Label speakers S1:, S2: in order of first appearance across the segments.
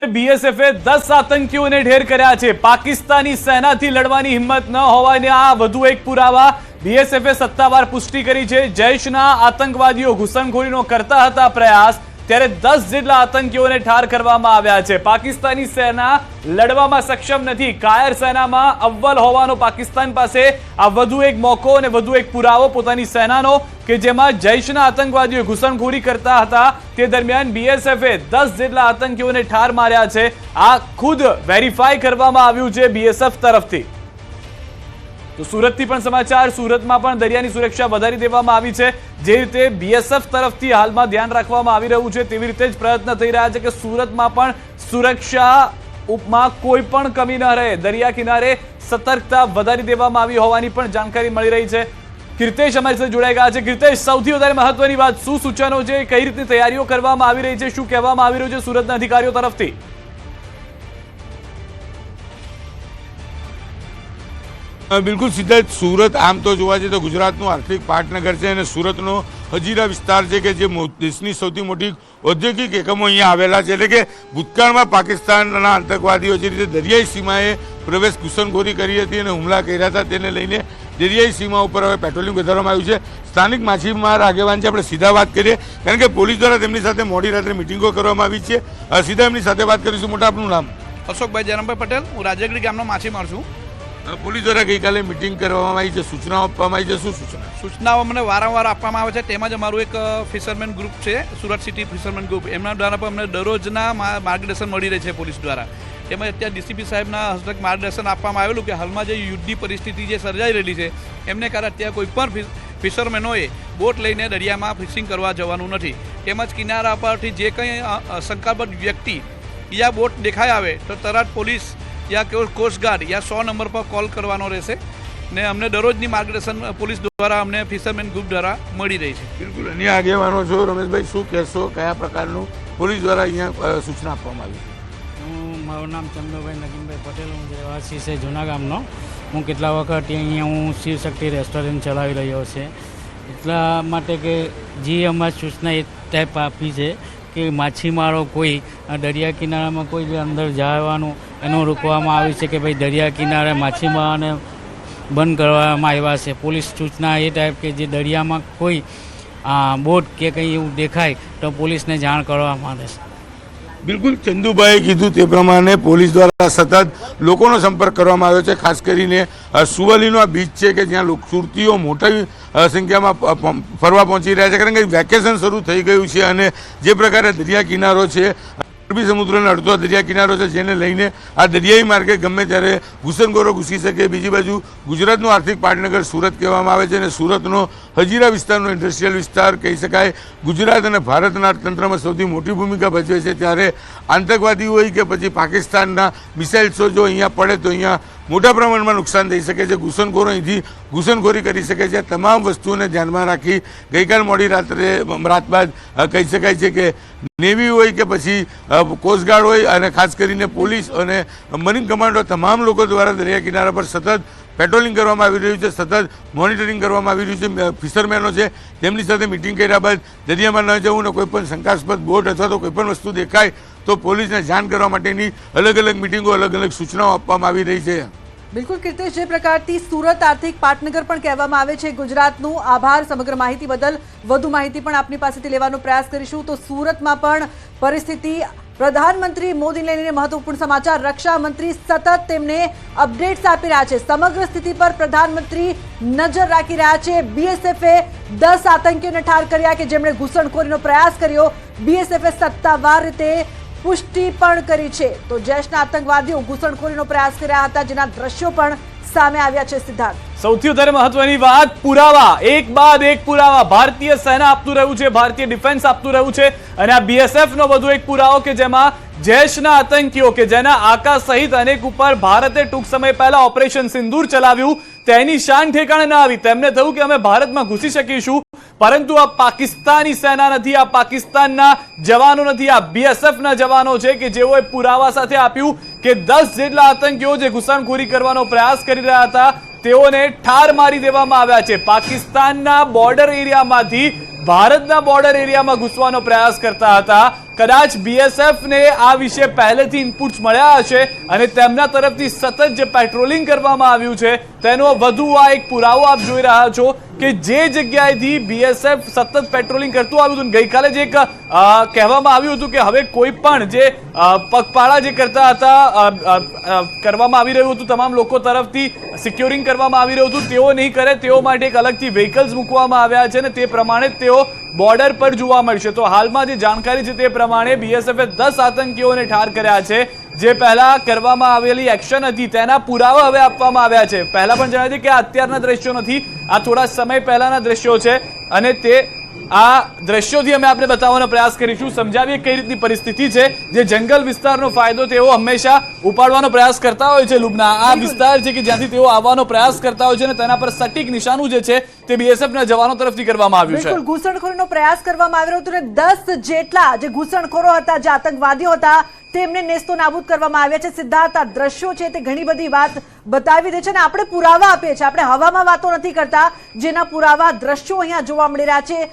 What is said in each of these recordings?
S1: બીએસએફે 10 આતંકીઓને ઢેર કર્યા છે। પાકિસ્તાની સેનાથી લડવાની હિંમત ન હોવાને આ વધુ એક પુરાવા બીએસએફે સત્તાવાર પુષ્ટિ કરી છે। જૈશના આતંકવાદીઓ ઘૂસણખોરીનો કરતા હતા પ્રયાસ, ત્યારે 10 જેટલા આતંકીઓને ઠાર કરવામાં આવ્યા છે। પાકિસ્તાની સેના લડવામાં સક્ષમ નથી। કાયર સેનામાં અવ્વલ હોવાનો પાકિસ્તાન પાસે આ વધુ એક મોકો અને વધુ એક પુરાવો પોતાની સેનાનો કે જેમાં જૈશના આતંકવાદીઓ ઘૂસણખોરી કરતા હતા। તે દરમિયાન બીએસએફે 10 જેટલા આતંકીઓને ઠાર માર્યા છે। આ ખુદ વેરીફાઈ કરવામાં આવ્યું છે બીએસએફ તરફથી। તો સુરતથી પણ સમાચાર, સુરતમાં પણ દરિયાની સુરક્ષા વધારી દેવામાં આવી છે। જે રીતે બીએસએફ તરફથી હાલમાં ધ્યાન રાખવામાં આવી રહ્યું છે તેવી રીતે જ પ્રયત્ન થઈ રહ્યા છે કે સુરતમાં પણ સુરક્ષા ઉપમાં કોઈ પણ કમી ન રહે। દરિયા કિનારે સતર્કતા વધારી દેવામાં આવી હોવાની પણ જાણકારી મળી રહી છે। કીર્તેશ અમારી સાથે જોડાઈ ગયા છે। કીર્તેશ, સૌથી વધારે મહત્વની વાત શું સૂચનો છે, કઈ રીતની તૈયારીઓ કરવામાં આવી રહી છે, શું કહેવામાં આવી રહ્યું છે સુરતના અધિકારીઓ તરફથી?
S2: બિલકુલ સિદ્ધાર્થ, સુરત આમ તો જોવા જઈએ તો ગુજરાતનું આર્થિક પાટનગર છે અને સુરતનો હજીરા વિસ્તાર છે કે જે દેશની સૌથી મોટી ઔદ્યોગિક એકમો અહીંયા આવેલા છે। એટલે કે ભૂતકાળમાં પાકિસ્તાનના આતંકવાદીઓ જે રીતે દરિયાઈ સીમાએ પ્રવેશ ઘૂસણખોરી કરી હતી અને હુમલા કર્યા હતા, તેને લઈને દરિયાઈ સીમા ઉપર હવે પેટ્રોલિંગ વધારવામાં આવ્યું છે। સ્થાનિક માછીમાર આગેવાન છે, આપણે સીધા વાત કરીએ કારણ કે પોલીસ દ્વારા તેમની સાથે મોડી રાત્રે મિટિંગો કરવામાં આવી છે। સીધા એમની સાથે વાત કરીશું। મોટા આપનું નામ?
S3: અશોકભાઈ જયરામભાઈ પટેલ, હું રાજગીરી ગામનો માછીમાર છું।
S2: પોલીસ દ્વારા ગઈકાલે મિટિંગ કરવામાં આવી છે, સૂચનાઓ આપવામાં આવી છે, શું
S3: સૂચનાઓ મને વારંવાર આપવામાં આવે છે। તેમજ અમારું એક ફિશરમેન ગ્રુપ છે, સુરત સિટી ફિશરમેન ગ્રુપ, એમના દ્વારા પણ અમને દરરોજના માર્ગદર્શન મળી રહે છે પોલીસ દ્વારા। તેમજ અત્યારે ડીસીપી સાહેબના હસ્તક માર્ગદર્શન આપવામાં આવેલું કે હાલમાં જે યુદ્ધની પરિસ્થિતિ જે સર્જાઈ રહેલી છે એમને કારણે અત્યારે કોઈ પણ ફિશરમેનોએ બોટ લઈને દરિયામાં ફિશિંગ કરવા જવાનું નથી। તેમજ કિનારા પરથી જે કંઈ શંકાસ્પદ વ્યક્તિ યા બોટ દેખાઈ આવે તો તરત પોલીસ યા કોસ્ટગાર્ડ યા 100 નંબર પર કોલ કરવાનો રહેશે ને અમને દરરોજની માર્ગદર્શન પોલીસ દ્વારા અમને ફિશરમેન ગ્રુપ દ્વારા મળી રહી છે।
S2: બિલકુલ, અન્ય આગેવાનો છો, રમેશભાઈ શું કહેશો, કયા પ્રકારનું પોલીસ દ્વારા અહીંયા સૂચના આપવામાં આવી છે?
S4: મારું નામ ચંદુભાઈ નગીનભાઈ પટેલ, હું રહેવાસી છે જૂના ગામનો। હું કેટલા વખત અહીંયા હું શિવશક્તિ રેસ્ટોરન્ટ ચલાવી રહ્યો છે, એટલા માટે કે જે અમારી સૂચના એ ટાઈપ આપી છે કે માછીમારો કોઈ દરિયા કિનારામાં કોઈ બી અંદર જવાનું એનું રોકવામાં આવ્યું છે કે ભાઈ દરિયા કિનારે માછીમારોને બંધ કરવામાં આવ્યા છે। પોલીસ સૂચના એ ટાઈપ કે જે દરિયામાં કોઈ બોટ કે કંઈ એવું દેખાય તો પોલીસને જાણ કરવામાં આવે છે।
S2: બિલકુલ, ચંદુભાઈએ કીધું તે પ્રમાણે પોલીસ દ્વારા સતત લોકોનો સંપર્ક કરવામાં આવ્યો છે। ખાસ કરીને સુવલીનો આ બીચ છે કે જ્યાં સુરતીઓ મોટી સંખ્યામાં ફરવા પહોંચી રહ્યા છે કારણ કે વેકેશન શરૂ થઈ ગયું છે અને જે પ્રકારે દરિયા કિનારો છે, અરબી સમુદ્રને અડધો દરિયા કિનારો છે, જેને લઈને આ દરિયાઈ માર્ગે ગમે ત્યારે ઘૂસણખોરો ઘૂસી શકે। બીજી બાજુ ગુજરાતનું આર્થિક પાટનગર સુરત કહેવામાં આવે છે અને સુરતનો હજીરા વિસ્તારનો ઇન્ડસ્ટ્રીયલ વિસ્તાર કહી શકાય, ગુજરાત અને ભારતના અર્થતંત્રમાં સૌથી મોટી ભૂમિકા ભજવે છે। ત્યારે આતંકવાદી હોય કે પછી પાકિસ્તાનના મિસાઇલ્સો જો અહીંયા પડે તો અહીંયા મોટા પ્રમાણમાં નુકસાન થઈ શકે છે। ઘૂસણખોરો અહીંથી ઘૂસણખોરી કરી શકે છે। તમામ વસ્તુઓને ધ્યાનમાં રાખી ગઈકાલ મોડી રાત બાદ કહી શકાય છે કે નેવી હોય કે પછી કોસ્ટગાર્ડ હોય અને ખાસ કરીને પોલીસ અને મરીન કમાન્ડો તમામ લોકો દ્વારા દરિયા કિનારા પર સતત પેટ્રોલિંગ કરવામાં આવી રહ્યું છે, સતત મોનિટરિંગ કરવામાં આવી રહ્યું છે। ફિશરમેનો છે તેમની સાથે મિટિંગ કર્યા બાદ દરિયામાં ન જવું ને કોઈ પણ શંકાસ્પદ બોટ અથવા તો કોઈ પણ વસ્તુ દેખાય તો પોલીસને જાણ કરવા માટેની અલગ અલગ મિટિંગો, અલગ અલગ સૂચનાઓ આપવામાં આવી રહી છે।
S5: બિલકુલ કીર્તેશ, જે પ્રકારથી સુરત આર્થિક પાટનગર પણ કહેવામાં આવે છે ગુજરાતનું, આભાર સમગ્ર માહિતી બદલ। વધુ માહિતી પણ આપની પાસેથી લેવાનો પ્રયાસ કરીશું। તો સુરતમાં પણ પરિસ્થિતિ, પ્રધાનમંત્રી મોદીને લઈને મહત્વપૂર્ણ સમાચાર, રક્ષા મંત્રી સતત તેમને અપડેટ્સ આપી રહ્યા છે। સમગ્ર સ્થિતિ પર પ્રધાનમંત્રી નજર રાખી રહ્યા છે। બીએસએફે 10 આતંકીઓને ઠાર કર્યા કે જેમણે ઘૂસણખોરીનો પ્રયાસ કર્યો। બીએસએફે સત્તાવાર રીતે પુષ્ટિ પણ કરી છે। તો જૈશના આતંકવાદીઓ ઘૂસણખોરીનો પ્રયાસ કર્યા હતા, જેના દ્રશ્યો પણ સામે આવ્યા છે। સિદ્ધાર્થ,
S1: સૌથી વધારે મહત્વની વાત, પુરાવા એક બાદ એક પુરાવા ભારતીય સેના આપતું રહ્યું છે, ભારતીય ડિફેન્સ આપતું રહ્યું છે અને આ બીએસએફ નો વધુ એક પુરાવો કે જેમાં જૈશના આતંકીઓ કે જેના આકા સહિત અનેક ઉપર ભારતે ટૂંક સમય પહેલા ઓપરેશન સિંદૂર ચલાવ્યું, તેની શાન ઠેકાણે ન આવી। તેમને થયું કે અમે ભારતમાં ઘૂસી શકીશું, પરંતુ આ પાકિસ્તાની સેના નથી, આ પાકિસ્તાનના જવાનો નથી, આ બીએસએફના જવાનો છે કે જેઓએ પુરાવા સાથે આપ્યું કે 10 જેટલા આતંકીઓ જે ઘૂસણખોરી કરવાનો પ્રયાસ કરી રહ્યા હતા તેઓને ઠાર મારી દેવામાં આવ્યા છે। પાકિસ્તાનના બોર્ડર એરિયામાંથી ભારતના બોર્ડર એરિયામાં ઘૂસવાનો પ્રયાસ કરતા હતા કદાચ BSF ને આ વિશે પહેલેથી ઇનપુટ્સ મળ્યા હશે અને તેમના તરફથી સતત જે પેટ્રોલિંગ કરવામાં આવ્યું છે તેનો વધુ આ એક પુરાવો આપ જોઈ રહ્યા છો કે જે જગ્યાએથી BSF સતત પેટ્રોલિંગ કરતું આવ્યું હતું. ગઈકાલે જે એક કહેવામાં આવ્યું હતું કે હવે કોઈ પણ જે પગપાળા જે કરતા હતા કરવામાં આવી રહ્યું હતું, તમામ લોકો તરફથી સિક્યોરિંગ કરવામાં આવી રહ્યું હતું, તેઓ નહીં કરે તેઓ માટે એક અલગથી વ્હીકલ્સ મૂકવામાં આવ્યા છે અને તે પ્રમાણે તેઓ બોર્ડર પર જોવા મળશે. તો હાલમાં જે જાણકારી છે તે પ્રમાણે BSFએ 10 આતંકીઓને ઠાર કર્યા છે. જે પહેલા કરવામાં આવેલી એક્શન હતી તેના પુરાવા હવે આપવામાં આવ્યા છે. પહેલા પણ જણાવી દઈએ કે આ અત્યારના દ્રશ્યો નથી, આ થોડા સમય પહેલાના દ્રશ્યો છે અને તે આ દ્રશ્યોથી અમે આપણે બતાવવાનો પ્રયાસ કરીશું, સમજાવીએ કઈ રીતની પરિસ્થિતિ છે. જે જંગલ વિસ્તારનો ફાયદો તેઓ હંમેશા ઉપાડવાનો પ્રયાસ કરતા હોય છે. લુબના આ વિસ્તાર છે કે જ્યાંથી તેઓ આવવાનો પ્રયાસ કરતા હોય છે અને તેના પર સટીક નિશાનું જે છે તે BSFના જવાનો તરફથી કરવામાં આવ્યું છે.
S5: બિલકુલ ઘૂસણખોરીનો પ્રયાસ કરવામાં આવ્યો હતો અને 10 જેટલા જે ઘૂસણખોરો હતા, જે આતંકવાદીઓ હતા, તેમને નેસ્તો નાબૂદ કરવામાં આવ્યા છે. સિદ્ધાર્થ, આ દ્રશ્યો છે તે ઘણી બધી વાત બતાવી દે છે અને આપણે પુરાવા આપીએ છીએ, આપણે હવામાં વાતો નથી કરતા, જેના પુરાવા દ્રશ્યો અહીંયા જોવા મળી રહ્યા છે.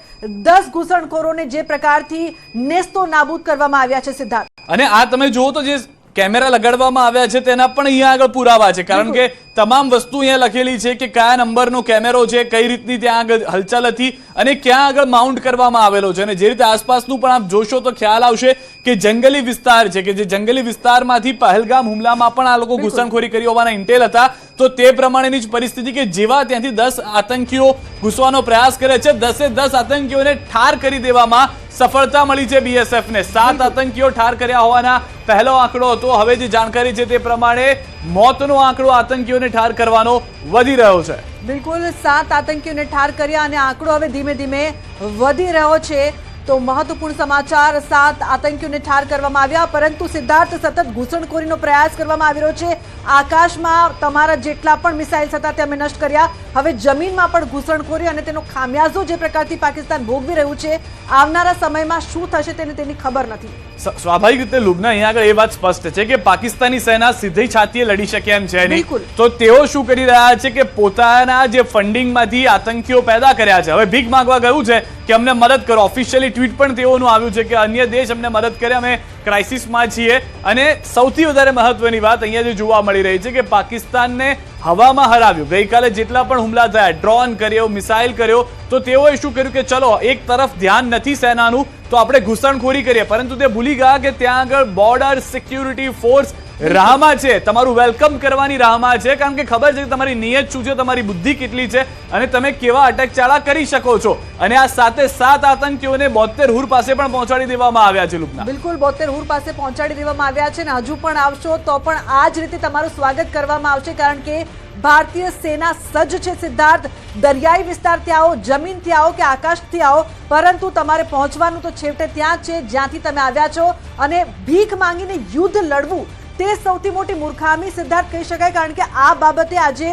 S5: 10 ઘૂસણખોરોને જે પ્રકારથી નેસ્તો નાબૂદ કરવામાં આવ્યા છે. સિદ્ધાર્થ,
S1: અને આ તમે જુઓ તો જે કેમેરા લગાડવામાં આવ્યા છે તેના પણ અહીંયા આગળ પુરાવા છે, કારણ કે તમામ વસ્તુ અહીંયા લખેલી છે કે કયા નંબરનો કેમેરો છે, કઈ રીતની ત્યાં આગળ હલચલ હતી અને ક્યાં આગળ માઉન્ટ કરવામાં આવેલો છે. અને જે રીતે આસપાસનું પણ આપ જોશો તો ખ્યાલ આવશે કે જંગલી વિસ્તાર છે, કે જે જંગલી વિસ્તારમાંથી પહેલગામ હુમલામાં પણ આ લોકો ઘૂસણખોરી કરી હોવાના ઇન્ટેલ હતા. તો તે પ્રમાણેની જ પરિસ્થિતિ કે જેવા ત્યાંથી 10 આતંકીઓ ઘૂસવાનો પ્રયાસ કરે છે, 10 આતંકીઓને ઠાર કરી દેવામાં સફળતા મળી છે BSFને. 7 આતંકીઓ ઠાર કર્યા હોવાના પહેલો આંકડો હતો. હવે જે જાણકારી છે તે પ્રમાણે મોતનો આંકડો આતંકીઓને ઠાર કરવાનો વધી રહ્યો છે.
S5: બિલકુલ 7 આતંકીઓને ઠાર કર્યા અને આંકડો હવે ધીમે ધીમે વધી રહ્યો છે. તો મહત્વપૂર્ણ સમાચાર, 7 આતંકીઓને ઠાર કરવામાં આવ્યા. પરંતુ સિદ્ધાર્થ, સતત ઘૂસણખોરીનો પ્રયાસ કરવામાં આવી રહ્યો છે. આકાશમાં તમારા જેટલા પણ મિસાઇલ્સ હતા તે અમે નષ્ટ કર્યા. હવે જમીનમાં પણ ઘૂસણખોરી અને તેનો ખામિયાજો જે પ્રકારથી પાકિસ્તાન ભોગવી રહ્યું છે, આવનારા સમયમાં શું થશે તેની ખબર નથી.
S1: સ્વાભાવિક રીતે લુબના અહીંયા આગળ એ વાત સ્પષ્ટ છે કે પાકિસ્તાની સેના સીધી છાતીએ લડી શકે એમ છે નહીં. તો તેઓ શું કરી રહ્યા છે કે પોતાના જે ફંડિંગમાંથી આતંકીઓ પેદા કર્યા છે, હવે ભીખ માંગવા ગયું છે કે અમને મદદ કરો. ઓફિશિયલી ટ્વીટ પણ તેઓનું આવ્યું છે કે અન્ય દેશ અમને મદદ કરે, અમે ક્રાઇસિસમાં છીએ. અને સૌથી વધારે મહત્વની વાત અહીંયા જે જોવા મળી રહી છે કે પાકિસ્તાનને હવામાં હરાવ્યું. ગઈકાલે જેટલા પણ હુમલા થયા, ડ્રોન કર્યો, મિસાઇલ કર્યો, તો તેઓએ શું કર્યું કે ચલો એક તરફ ધ્યાન નથી સેનાનું તો આપણે ઘૂસણખોરી કરીએ. પરંતુ તે ભૂલી ગયા કે ત્યાં આગળ બોર્ડર સિક્યુરિટી ફોર્સ રાહમાં છે, તમારું વેલકમ કરવાની રાહમાં છે, કારણ કે ખબર છે કે તમારી નિયત શું છે, તમારી બુદ્ધિ કેટલી છે અને તમે કેવા અટકચાળા કરી શકો છો. અને આ 7 આતંકીઓને 72 હુર પાસે પણ પહોંચાડી દેવામાં આવ્યા છે. લુબના
S5: બિલકુલ 72 હુર પાસે પહોંચાડી દેવામાં આવ્યા છે અને હજુ પણ આવશો તો પણ આ જ રીતે તમારું સ્વાગત કરવામાં આવશે, કારણ કે ભારતીય સેના સજ્જ છે. સિદ્ધાર્થ, દરિયાઈ વિસ્તારથી આવો, જમીનથી આવો કે આકાશથી આવો, પરંતુ તમારે પહોંચવાનું તો છેવટે ત્યાં છે જ્યાંથી તમે આવ્યા છો. અને ભીખ માંગીને યુદ્ધ લડવું તે સૌથી મોટી મૂર્ખામી સિદ્ધાર્થ કહી શકાય, કારણ કે આ બાબતે આજે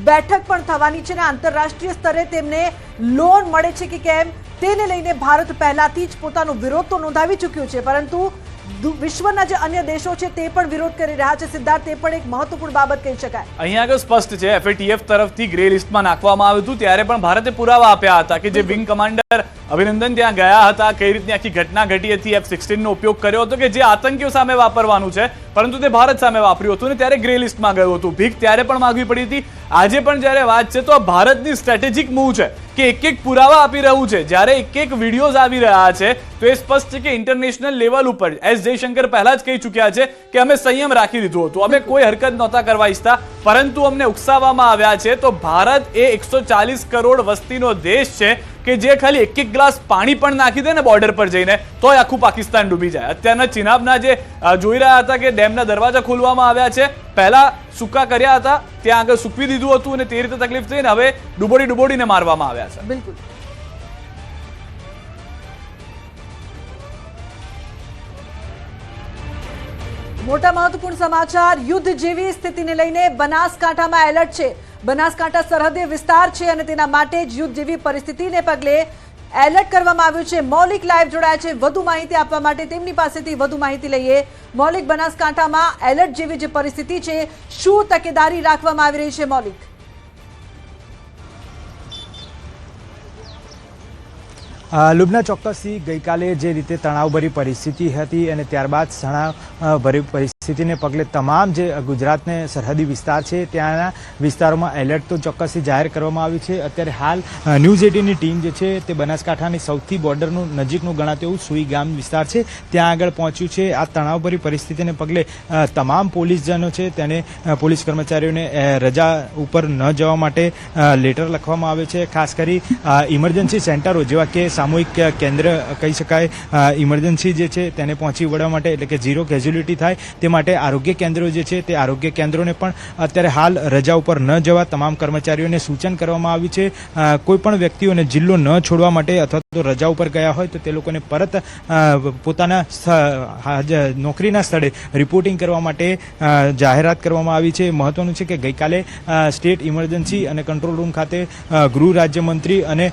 S5: બેઠક પણ થવાની છે અને આંતરરાષ્ટ્રીય સ્તરે તેમને લોન મળે છે કે કેમ તેને લઈને ભારત પહેલાથી જ પોતાનો વિરોધ તો નોંધાવી ચૂક્યું છે, પરંતુ વિશ્વના જે અન્ય દેશો છે તે પણ વિરોધ કરી રહ્યા છે. સિદ્ધાર્થ, તે પણ એક મહત્વપૂર્ણ બાબત કહી શકાય.
S1: અહીંયા આગળ સ્પષ્ટ છે, FATF તરફથી ગ્રે લિસ્ટમાં નાખવામાં આવ્યું હતું ત્યારે પણ ભારતે પુરાવા આપ્યા હતા કે જે વિંગ કમાન્ડર અભિનંદન ત્યાં ગયા હતા, કઈ રીતની આખી ઘટના ઘટી હતી, F-16 નો ઉપયોગ કર્યો હતો કે જે આતંકીઓ સામે વાપરવાનું છે, પરંતુ તે ભારત સામે વાપર્યું હતું ને ત્યારે ગ્રે લિસ્ટમાં ગયું હતું. ભીખ ત્યારે પણ માંગવી પડી હતી. આજે પણ જ્યારે વાત છે તો આ ભારતની સ્ટ્રેટેજિક મૂવ છે કે એક પુરાવા આપી રહ્યું છે. જ્યારે એક વિડીયોઝ આવી રહ્યા છે તો એ સ્પષ્ટ છે કે ઇન્ટરનેશનલ લેવલ ઉપર એસ જયશંકર પહેલા જ કહી ચૂક્યા છે કે અમે સંયમ રાખી દીધું હતું, અમે કોઈ હરકત નહોતા કરવા ઈચ્છતા, પરંતુ અમને ઉકસાવવામાં આવ્યા છે. તો ભારત એ 140 કરોડ વસ્તીનો દેશ છે કે જે ખાલી એક ગ્લાસ પાણી પણ નાખી દે ને બોર્ડર પર જઈને તોય આખું પાકિસ્તાન ડૂબી જાય. અત્યારના ચિનાબના જે જોઈ રહ્યા હતા કે ડેમના દરવાજા ખોલવામાં આવ્યા છે, પહેલા સૂકા કર્યા હતા, ત્યાં આગળ સૂકવી દીધું હતું અને તે રીતે તકલીફ થઈને હવે ડૂબોડીને મારવામાં આવ્યા છે.
S5: બિલકુલ. મોટા મહત્વપૂર્ણ સમાચાર, યુદ્ધ જેવી સ્થિતિને લઈને બનાસકાંઠામાં એલર્ટ છે. બનાસકાંઠા સરહદે વિસ્તાર છે અને તેના માટે જ યુદ્ધ જેવી પરિસ્થિતિને પગલે એલર્ટ કરવામાં આવ્યું છે. મૌલિક લાઈવ જોડાયા છે વધુ માહિતી આપવા માટે, તેમની પાસેથી વધુ માહિતી લઈએ. મૌલિક, બનાસકાંઠામાં એલર્ટ જેવી જે પરિસ્થિતિ છે, શું તકેદારી રાખવામાં આવી રહી છે? મૌલિક.
S6: લુબના ચોક્કસથી ગઈકાલે જે રીતે તણાવભરી પરિસ્થિતિ હતી અને ત્યારબાદ તણાવભરી પરિસ્થિતિને પગલે તમામ જે ગુજરાતને સરહદી વિસ્તાર છે ત્યાંના વિસ્તારોમાં એલર્ટ તો ચોક્કસથી જાહેર કરવામાં આવ્યું છે. અત્યારે હાલ ન્યૂઝ 18ની ટીમ જે છે તે બનાસકાંઠાની સૌથી બોર્ડરનું નજીકનું ગણાતું એવું સુઈ ગામ વિસ્તાર છે ત્યાં આગળ પહોંચ્યું છે. આ તણાવભરી પરિસ્થિતિને પગલે તમામ પોલીસજનો છે તેને પોલીસ કર્મચારીઓને રજા ઉપર ન જવા માટે લેટર લખવામાં આવે છે. ખાસ કરી ઇમરજન્સી સેન્ટરો જેવા કે સામૂહિક કેન્દ્ર કહી શકાય ઇમરજન્સી જે છે તેને પહોંચી વળવા માટે એટલે કે ઝીરો કેઝ્યુલિટી થાય તે માટે આરોગ્ય કેન્દ્રો જે છે તે આરોગ્ય કેન્દ્રોને પણ અત્યારે હાલ રજા ઉપર ન જવા તમામ કર્મચારીઓને સૂચન કરવામાં આવ્યું છે. કોઈ પણ વ્યક્તિઓને જિલ્લો ન છોડવા માટે અથવા તો રજા ઉપર ગયા હોય તો તે લોકોને પરત પોતાના નોકરીના સ્થળે રિપોર્ટિંગ કરવા માટે જાહેરાત કરવામાં આવી છે. મહત્વનું છે કે ગઈકાલે સ્ટેટ ઇમરજન્સી અને કંટ્રોલ રૂમ ખાતે ગૃહ રાજ્યમંત્રી અને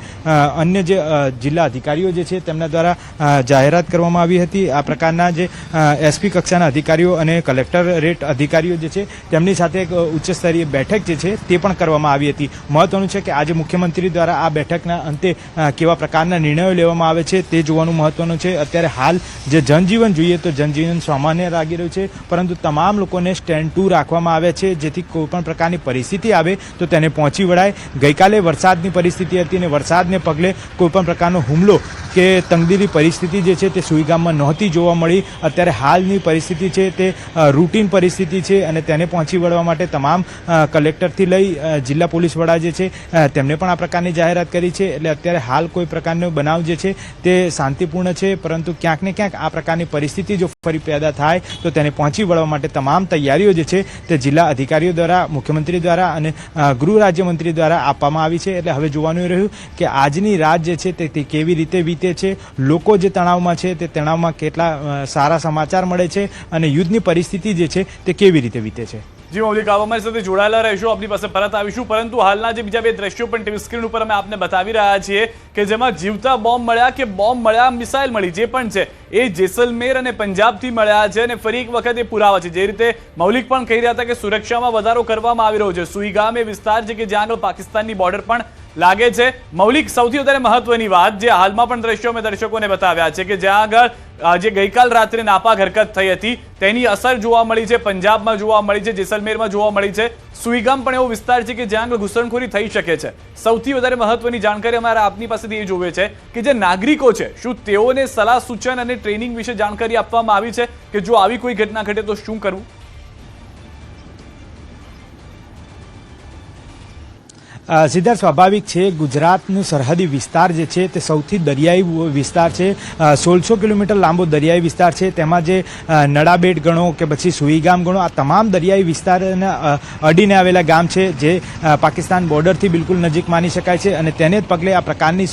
S6: અન્ય જે જિલ્લા અધિકારીઓ જે છે તેમના દ્વારા જાહેરાત કરવામાં આવી હતી. આ પ્રકારના જે એસપી કક્ષાના અધિકારીઓ અને કલેક્ટરેટ અધિકારીઓ જે છે તેમની સાથે એક ઉચ્ચ સ્તરીય બેઠક જે છે તે પણ કરવામાં આવી હતી. મહત્વનું છે કે આજે મુખ્યમંત્રી દ્વારા આ બેઠકના અંતે કેવા પ્રકારના નિર્ણયો લેવામાં આવે છે તે જોવાનું મહત્વનું છે. અત્યારે હાલ જે જનજીવન જોઈએ તો જનજીવન સામાન્ય લાગી રહ્યું છે પરંતુ તમામ લોકોને સ્ટેન્ડ ટુ રાખવામાં આવ્યા છે જેથી કોઈપણ પ્રકારની પરિસ્થિતિ આવે તો તેને પહોંચી વળાય. ગઈકાલે વરસાદની પરિસ્થિતિ હતી અને વરસાદને પગલે કોઈપણ પ્રકારનો હુમલો કે તંગદીલી પરિસ્થિતિ જે છે તે સુઈ ગામમાં નહોતી જોવા મળી. અત્યારે હાલની પરિસ્થિતિ છે તે રૂટીન પરિસ્થિતિ છે અને તેને પહોંચી વળવા માટે તમામ કલેક્ટરથી લઈ જિલ્લા પોલીસ વડા જે છે તેમને પણ આ પ્રકારની જાહેરાત કરી છે. એટલે અત્યારે હાલ કોઈ પ્રકારનો બનાવ જે છે તે શાંતિપૂર્ણ છે પરંતુ ક્યાંક ને ક્યાંક આ પ્રકારની પરિસ્થિતિ જો ફરી પેદા થાય તો તેને પહોંચી વળવા માટે તમામ તૈયારીઓ જે છે તે જિલ્લા અધિકારીઓ દ્વારા મુખ્યમંત્રી દ્વારા અને ગૃહ રાજ્યમંત્રી દ્વારા આપવામાં આવી છે. એટલે હવે જોવાનું રહ્યું કે આજની રાત જે છે તે કેવી રીતે વીતે છે, લોકો જે તણાવમાં છે તે તણાવમાં કેટલા સારા સમાચાર મળે છે અને યુદ્ધની પરિસ્થિતિ જે છે તે કેવી રીતે વીતે છે.
S1: જી મૌલિક, આપ અમારી સાથે જોડાયેલા રહેશો, આપની પાસે પરત આવીશું. પરંતુ હાલના જે બીજા બે દ્રશ્યો પણ ટીવી સ્ક્રીન ઉપર અમે આપને બતાવી રહ્યા છીએ કે જેમાં જીવતા બોમ્બ મળ્યા કે બોમ્બ મળ્યા, મિસાઇલ મળી, જે પણ છે એ જેસલમેર અને પંજાબથી મળ્યા છે. અને ફરી એક વખત એ પુરાવા છે જે રીતે મૌલિક પણ કહી રહ્યા હતા કે સુરક્ષામાં વધારો કરવામાં આવી રહ્યો છે. સુઈગામ એ વિસ્તાર છે કે જ્યાં આગળ પાકિસ્તાનની બોર્ડર પણ લાગે છે. મૌલિક, સૌથી વધારે મહત્વની વાત જે હાલમાં પણ દ્રશ્યો અમે દર્શકોને બતાવ્યા છે કે જ્યાં આગળ જે ગઈકાલ રાત્રે નાપાક હરકત થઈ હતી તેની અસર જોવા મળી છે, પંજાબમાં જોવા મળી છે, જેસલમેરમાં જોવા મળી છે. સુઈગામ પણ એવો વિસ્તાર છે કે જ્યાં આગળ ઘૂસણખોરી થઈ શકે છે. સૌથી વધારે મહત્વની જાણકારી અમારા આપની પાસેથી એ જોવે છે કે જે નાગરિકો છે શું તેઓને સલાહ સૂચન અને ટ્રેનિંગ વિશે જાણકારી આપવામાં આવી છે કે જો આવી કોઈ ઘટના ઘટે તો શું કરવું?
S6: સિદ્ધાર્થ, સ્વાભાવિક છે ગુજરાતનું સરહદી વિસ્તાર જે છે તે સૌથી દરિયાઈ વિસ્તાર છે. 1600 કિલોમીટર લાંબો દરિયાઈ વિસ્તાર છે. તેમાં જે નડાબેટ ગણો કે પછી સુઈગામ ગણો, આ તમામ દરિયાઈ વિસ્તારને અડીને આવેલા ગામ છે જે પાકિસ્તાન બોર્ડરથી બિલકુલ નજીક માની શકાય છે અને તેને જ પગલે આ પ્રકારની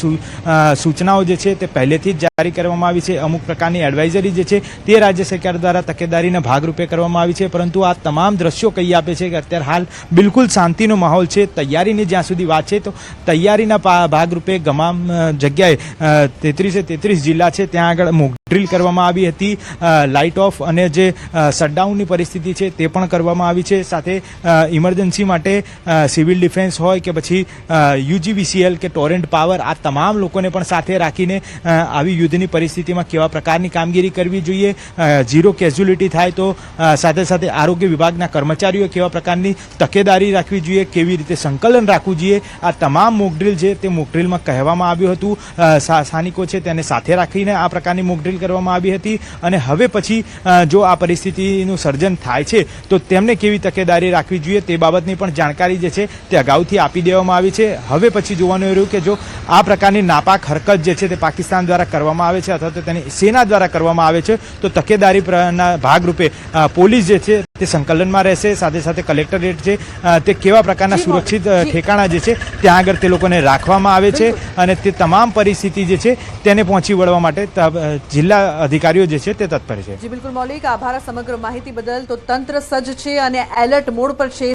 S6: સૂચનાઓ જે છે તે પહેલેથી જ જારી કરવામાં આવી છે. અમુક પ્રકારની એડવાઇઝરી જે છે તે રાજ્ય સરકાર દ્વારા તકેદારીના ભાગરૂપે કરવામાં આવી છે. પરંતુ આ તમામ દ્રશ્યો કહી આપે છે કે અત્યારે હાલ બિલકુલ શાંતિનો માહોલ છે. તૈયારીની જ્યાં સુધી વાત છે તો તૈયારીના ભાગરૂપે તમામ જગ્યાએ 33 જિલ્લા છે ત્યાં આગળ મોક ડ્રીલ કરવામાં આવી હતી. લાઇટ ઓફ અને જે શટડાઉનની પરિસ્થિતિ છે તે પણ કરવામાં આવી છે. સાથે ઇમરજન્સી માટે સિવિલ ડિફેન્સ હોય કે પછી યુજીવીસીએલ કે ટોરેન્ટ પાવર, આ તમામ લોકોને પણ સાથે રાખીને આવી યુદ્ધની પરિસ્થિતિમાં કેવા પ્રકારની કામગીરી કરવી જોઈએ, ઝીરો કેઝ્યુલિટી થાય તો સાથે સાથે આરોગ્ય વિભાગના કર્મચારીઓ કેવા પ્રકારની તકેદારી રાખવી જોઈએ, કેવી રીતે સંકલન રાખવું જોઈએ, આ તમામ મોકડ્રીલ છે તે મોકડ્રીલમાં કહેવામાં આવ્યું હતું. સ્થાનિકો છે તેને સાથે રાખીને આ પ્રકારની મોકડ્રીલ કરવામાં આવી હતી. અને હવે પછી જો આ પરિસ્થિતિનું સર્જન થાય છે તો તેમને કેવી તકેદારી રાખવી જોઈએ તે બાબતની પણ જાણકારી જે છે તે અગાઉથી આપી દેવામાં આવી છે. હવે પછી જોવાનું રહ્યું કે જો આ પ્રકારની નાપાક હરકત જે છે તે પાકિસ્તાન દ્વારા કરવામાં આવે છે અથવા તો તેની સેના દ્વારા કરવામાં આવે છે તો તકેદારીના ભાગરૂપે પોલીસ જે છે તે સંકલનમાં રહેશે. સાથે સાથે કલેક્ટરેટ છે તે કેવા પ્રકારના સુરક્ષિત ઠેકાણા જે છે ત્યાં આગળ તે લોકોને રાખવામાં આવે છે અને તે તમામ પરિસ્થિતિ જે છે તેને પહોંચી વળવા માટે જિલ્લા અધિકારીઓ જે છે તે તત્પર છે.
S5: જી બિલકુલ મૌલિક, આભાર સમગ્ર માહિતી બદલ. તો તંત્ર સજ્જ છે અને એલર્ટ મોડ પર છે.